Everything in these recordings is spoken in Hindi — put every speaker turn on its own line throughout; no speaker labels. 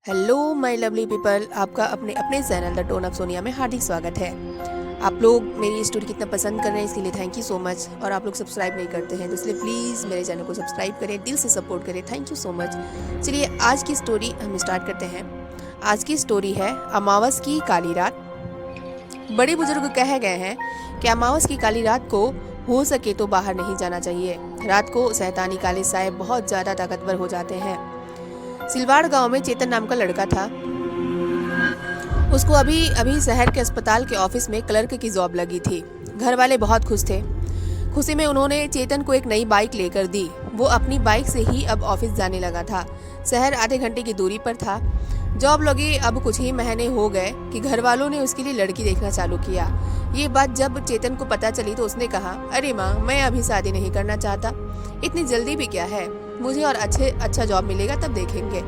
हेलो माय लवली पीपल, आपका अपने अपने channel the tone of Sonia में हार्दिक स्वागत है। आप लोग मेरी स्टोरी कितना पसंद कर रहे हैं इसके लिए थैंक यू सो मच। और आप लोग सब्सक्राइब नहीं करते हैं तो इसलिए प्लीज़ मेरे चैनल को सब्सक्राइब करें, दिल से सपोर्ट करें। Thank you so much. चलिए आज की स्टोरी हम स्टार्ट करते हैं। आज की स्टोरी है अमावस की काली रात। बड़े बुजुर्ग कह गए हैं कि अमावस की काली रात को हो सके तो बाहर नहीं जाना चाहिए। रात को शैतानी काले साए बहुत ज़्यादा ताकतवर हो जाते हैं। सिलवाड़ गांव में चेतन नाम का लड़का था। उसको अभी अभी शहर के अस्पताल के ऑफिस में क्लर्क की जॉब लगी थी। घर वाले बहुत खुश थे। खुशी में उन्होंने चेतन को एक नई बाइक लेकर दी। वो अपनी बाइक से ही अब ऑफिस जाने लगा था। शहर आधे घंटे की दूरी पर था। जॉब लगे अब कुछ ही महीने हो गए कि घर वालों ने उसके लिए लड़की देखना चालू किया। ये बात जब चेतन को पता चली तो उसने कहा, अरे माँ, मैं अभी शादी नहीं करना चाहता। इतनी जल्दी भी क्या है, मुझे और अच्छा जॉब मिलेगा तब देखेंगे।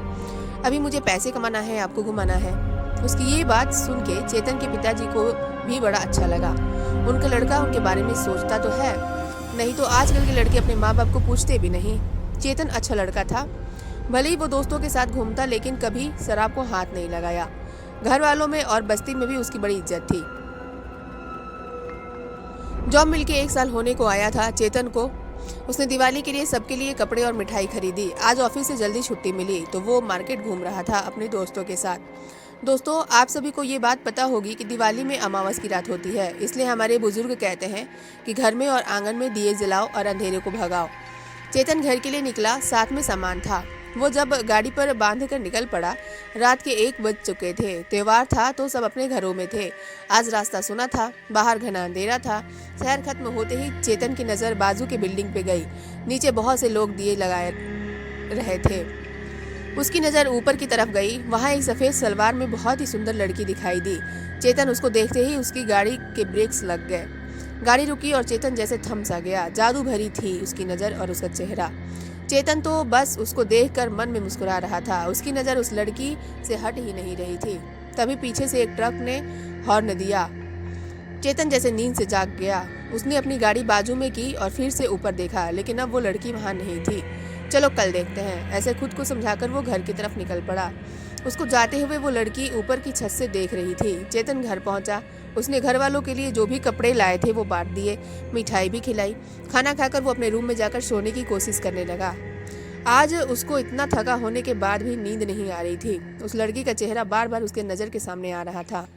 अभी मुझे पैसे कमाना है, आपको घुमाना है। उसकी ये बात सुन के चेतन के पिताजी को भी बड़ा अच्छा लगा। उनका लड़का उनके बारे में सोचता तो है, नहीं तो आजकल के लड़के अपने माँ बाप को पूछते भी नहीं। चेतन अच्छा लड़का था। भले ही वो दोस्तों के साथ घूमता लेकिन कभी शराब को हाथ नहीं लगाया। घर वालों में और बस्ती में भी उसकी बड़ी इज्जत थी। जॉब मिलके 1 साल होने को आया था चेतन को। उसने दिवाली के लिए सबके लिए कपड़े और मिठाई खरीदी। आज ऑफिस से जल्दी छुट्टी मिली तो वो मार्केट घूम रहा था अपने दोस्तों के साथ। दोस्तों, आप सभी को ये बात पता होगी कि दिवाली में अमावस की रात होती है, इसलिए हमारे बुजुर्ग कहते हैं कि घर में और आंगन में दिए जलाओ और अंधेरे को भगाओ। चेतन घर के लिए निकला, साथ में सामान था। वो जब गाड़ी पर बांध कर निकल पड़ा, रात के 1 बज चुके थे। त्योहार था तो सब अपने घरों में थे। आज रास्ता सुना था, बाहर घना अंधेरा था। शहर खत्म होते ही चेतन की नज़र बाजू के बिल्डिंग पे गई। नीचे बहुत से लोग दिए लगाए रहे थे। उसकी नज़र ऊपर की तरफ गई। वहाँ एक सफ़ेद सलवार में बहुत ही सुंदर लड़की दिखाई दी। चेतन उसको देखते ही उसकी गाड़ी के ब्रेक्स लग गए। गाड़ी रुकी और चेतन जैसे थम सा गया। जादू भरी थी उसकी नज़र और उसका चेहरा। चेतन तो बस उसको देखकर मन में मुस्कुरा रहा था। उसकी नज़र उस लड़की से हट ही नहीं रही थी। तभी पीछे से एक ट्रक ने हॉर्न दिया। चेतन जैसे नींद से जाग गया। उसने अपनी गाड़ी बाजू में की और फिर से ऊपर देखा, लेकिन अब वो लड़की वहाँ नहीं थी। चलो कल देखते हैं, ऐसे खुद को समझाकर वो घर की तरफ निकल पड़ा। उसको जाते हुए वो लड़की ऊपर की छत से देख रही थी। चेतन घर पहुंचा। उसने घर वालों के लिए जो भी कपड़े लाए थे वो बांट दिए, मिठाई भी खिलाई। खाना खाकर वो अपने रूम में जाकर सोने की कोशिश करने लगा। आज उसको इतना थका होने के बाद भी नींद नहीं आ रही थी। उस लड़की का चेहरा बार बार उसके नज़र के सामने आ रहा था।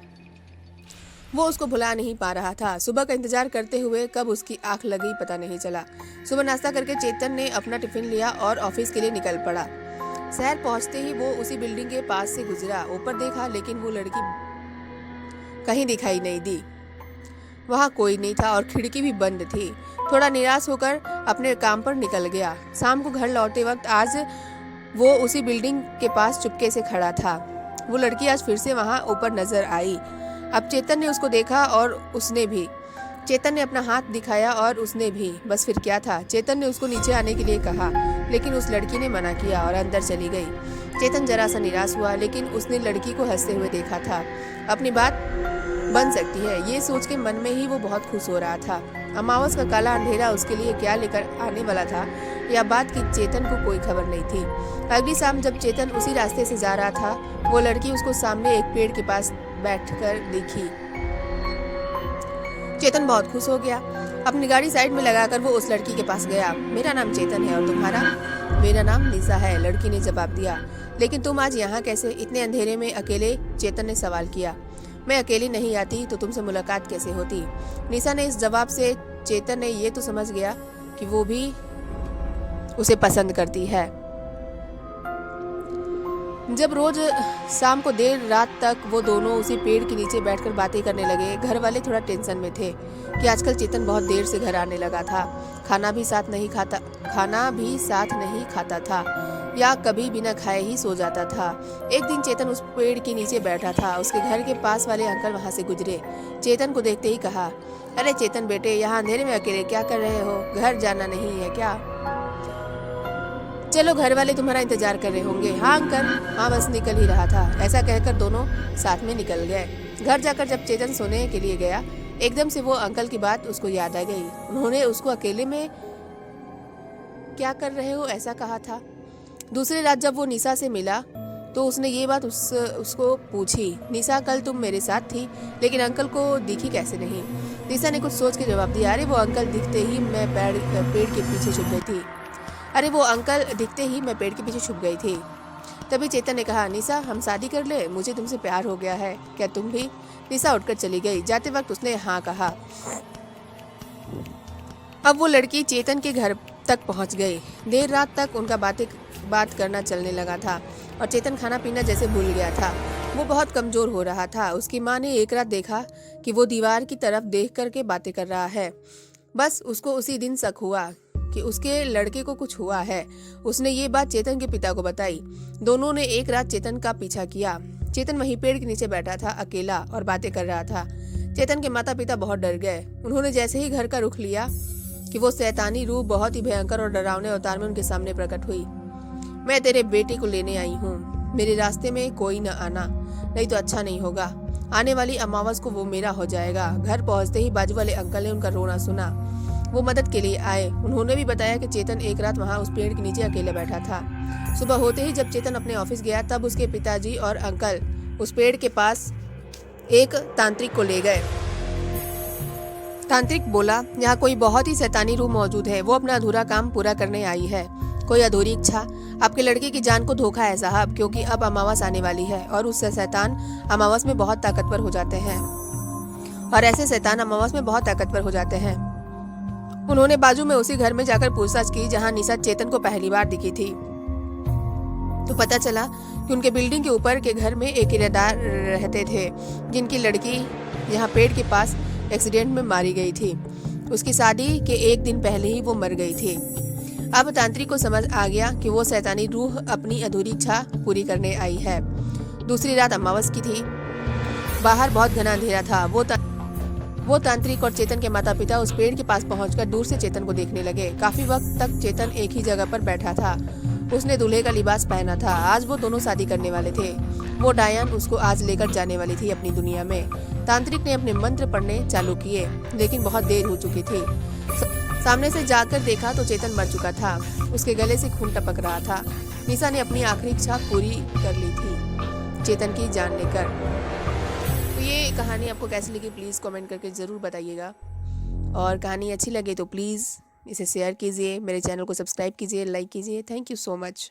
वो उसको भुला नहीं पा रहा था। सुबह का इंतजार करते हुए कब उसकी आंख लगी पता नहीं चला। सुबह नाश्ता करके चेतन ने अपना टिफिन लिया और ऑफिस के लिए निकल पड़ा। शहर पहुंचते ही वो उसी बिल्डिंग के पास से गुजरा। ऊपर देखा लेकिन वो लड़की कहीं दिखाई नहीं दी। वहाँ कोई नहीं था और खिड़की भी बंद थी। थोड़ा निराश होकर अपने काम पर निकल गया। शाम को घर लौटते वक्त आज वो उसी बिल्डिंग के पास चुपके से खड़ा था। वो लड़की आज फिर से वहाँ ऊपर नजर आई। अब चेतन ने उसको देखा और उसने भी। चेतन ने अपना हाथ दिखाया और उसने भी। बस फिर क्या था। चेतन ने उसको नीचे आने के लिए कहा लेकिन उस लड़की ने मना किया और अंदर चली गई। चेतन जरा सा निराश हुआ, लेकिन उसने लड़की को हंसते हुए देखा था। अपनी बात बन सकती है, ये सोच के मन में ही वो बहुत खुश हो रहा था। अमावस का काला अंधेरा उसके लिए क्या लेकर आने वाला था, यह बात की चेतन को कोई खबर नहीं थी। अगली शाम जब चेतन उसी रास्ते से जा रहा था, वो लड़की उसको सामने एक पेड़ के पास बैठकर दिखी। चेतन बहुत खुश हो गया। अपनी गाड़ी साइड में लगाकर वो उस लड़की के पास गया। मेरा नाम चेतन है और तुम्हारा? मेरा नाम निशा है, लड़की ने जवाब दिया। लेकिन तुम आज यहाँ कैसे, इतने अंधेरे में अकेले? चेतन ने सवाल किया। मैं अकेली नहीं आती तो तुमसे मुलाकात कैसे होती? निशा ने इस जवाब से चेतन ने ये तो समझ गया कि वो भी उसे पसंद करती है। जब रोज शाम को देर रात तक वो दोनों उसी पेड़ के नीचे बैठकर बातें करने लगे। घर वाले थोड़ा टेंशन में थे कि आजकल चेतन बहुत देर से घर आने लगा था। खाना भी साथ नहीं खाता था या कभी बिना खाए ही सो जाता था। एक दिन चेतन उस पेड़ के नीचे बैठा था। उसके घर के पास वाले अंकल वहां से गुजरे। चेतन को देखते ही कहा, अरे चेतन बेटे, यहाँ अंधेरे में अकेले क्या कर रहे हो? घर जाना नहीं है क्या? चलो, घर वाले तुम्हारा इंतजार कर रहे होंगे। हाँ अंकल, हाँ बस निकल ही रहा था। ऐसा कहकर दोनों साथ में निकल गए। घर जाकर जब चेतन सोने के लिए गया, एकदम से वो अंकल की बात उसको याद आ गई। उन्होंने उसको अकेले में क्या कर रहे हो ऐसा कहा था। दूसरी रात जब वो निशा से मिला तो उसने ये बात उसको पूछी, निशा कल तुम मेरे साथ थी, लेकिन अंकल को दिखी कैसे नहीं? निशा ने कुछ सोच के जवाब दिया, अरे वो अंकल दिखते ही मैं पेड़ के पीछे छुप गई थी। अरे वो अंकल दिखते ही मैं पेड़ के पीछे छुप गई थी। तभी चेतन ने कहा, निशा हम शादी कर ले, मुझे तुमसे प्यार हो गया है, क्या तुम भी? निशा उठकर चली गई। जाते वक्त उसने हाँ कहा। अब वो लड़की चेतन के घर तक पहुंच गई। देर रात तक उनका बात करना चलने लगा था और चेतन खाना पीना जैसे भूल गया था। वो बहुत कमजोर हो रहा था। उसकी माँ ने एक रात देखा कि वो दीवार की तरफ देख करके बातें कर रहा है। बस उसको उसी दिन शक हुआ कि उसके लड़के को कुछ हुआ है। उसने ये बात चेतन के पिता को बताई। दोनों ने एक रात चेतन का पीछा किया। चेतन वहीं पेड़ के नीचे बैठा था, अकेला, और बातें कर रहा था। चेतन के माता पिता बहुत डर गए। उन्होंने जैसे ही घर का रुख लिया कि वो शैतानी रूप बहुत ही भयंकर और डरावने अवतार में उनके सामने प्रकट हुई। मैं तेरे बेटे को लेने आई हूँ, मेरे रास्ते में कोई न आना, नहीं तो अच्छा नहीं होगा। आने वाली अमावस को वो मेरा हो जाएगा। घर पहुंचते ही बाजू वाले अंकल ने उनका रोना सुना। वो मदद के लिए आए। उन्होंने भी बताया कि चेतन एक रात वहाँ उस पेड़ के नीचे अकेला बैठा था। सुबह होते ही जब चेतन अपने ऑफिस गया, तब उसके पिताजी और अंकल उस पेड़ के पास एक तांत्रिक को ले गए। तांत्रिक बोला, यहाँ कोई बहुत ही शैतानी रूह मौजूद है, वो अपना अधूरा काम पूरा करने आई है। कोई अधूरी इच्छा? आपके लड़के की जान को धोखा है साहब, क्योंकि अब अमावस आने वाली है और उससे शैतान अमावस में बहुत ताकतवर हो जाते हैं, और ऐसे शैतान अमावस में बहुत ताकतवर हो जाते हैं। उन्होंने बाजू में उसी घर में जाकर पूछताछ की जहाँ निशा चेतन को पहली बार दिखी थी। तो पता चला कि उनके बिल्डिंग के ऊपर के घर में एक किराएदार रहते थे, जिनकी लड़की यहाँ पेड़ के पास एक्सीडेंट में मारी गई थी। उसकी शादी के एक दिन पहले ही वो मर गई थी। अब तांत्रिक को समझ आ गया कि वो शैतानी रूह अपनी अधूरी इच्छा पूरी करने आई है। दूसरी रात अमावस की थी। बाहर बहुत घना अंधेरा था। वो तांत्रिक और चेतन के माता पिता उस पेड़ के पास पहुंचकर दूर से चेतन को देखने लगे। काफी वक्त तक चेतन एक ही जगह पर बैठा था। उसने दूल्हे का लिबास पहना था। आज वो दोनों शादी करने वाले थे। वो डायन उसको आज लेकर जाने वाली थी अपनी दुनिया में। तांत्रिक ने अपने मंत्र पढ़ने चालू किए, लेकिन बहुत देर हो चुकी थी। सामने से जाकर देखा तो चेतन मर चुका था। उसके गले से खून टपक रहा था। निशा ने अपनी आखिरी इच्छा पूरी कर ली थी, चेतन की जान लेकर। तो ये कहानी आपको कैसी लगी प्लीज़ कमेंट करके ज़रूर बताइएगा, और कहानी अच्छी लगे तो प्लीज़ इसे शेयर कीजिए, मेरे चैनल को सब्सक्राइब कीजिए, लाइक कीजिए। Thank you so much.